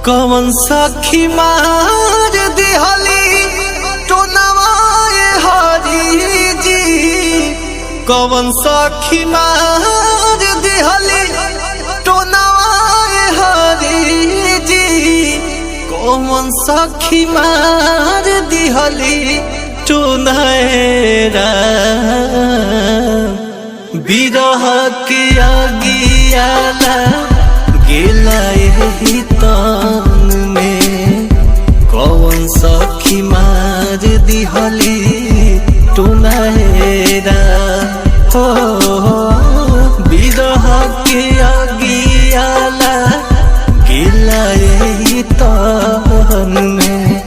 कौन सखी मार दिहली टोनवाए हरी जी। कौन सखी मार दिहली टोनवाए हरी जी। कौन सखी मार दिहली टोनरा बिरह के आगियाला गेला यही तान में। कौन सखी मार दिहली टोनरा हो बिरह के आगियाला गेला यही तान में।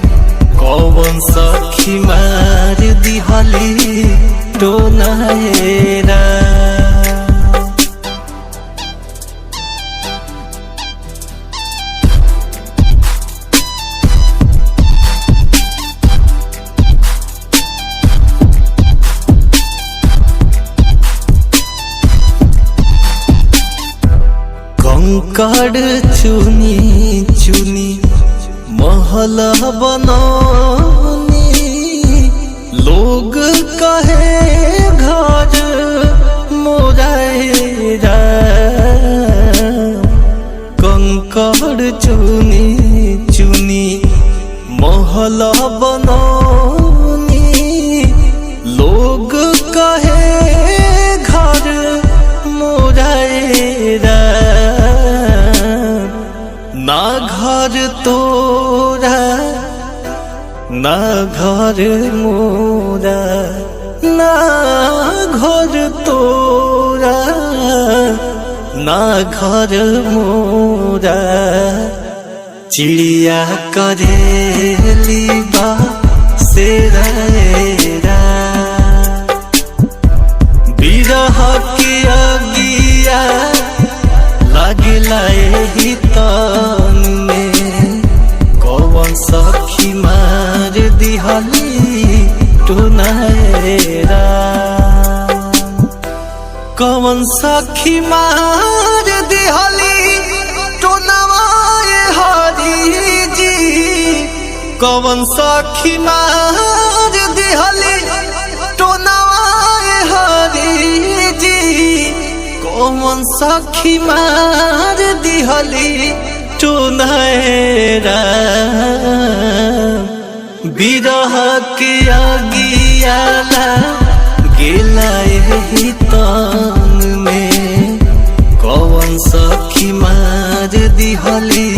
कौन सखी मार दिहली टोनरा। कंकड़ चुनी चुनी महल बनौनी। लोग कहे घर मोरा। कंकड़ चुनी चुनी महल बनौनी। लोग कहे घर मोरा। ना घर तोरा ना घर मोरा। ना घर तोरा ना घर मोरा। चिड़िया करेली बा सेरा। बिरह के आगिया लागला यही तान में। कौन सखी मार दिहली टोनरा। कौन सखी मार दिहली टोनवाए हरी जी। कौन सखी मार दिहली टोनवाए हरी जी। कौन सखी मार दिहली टोनरा बिरह के आगियाला गेला यही तान में। कौन सखी मार दिहली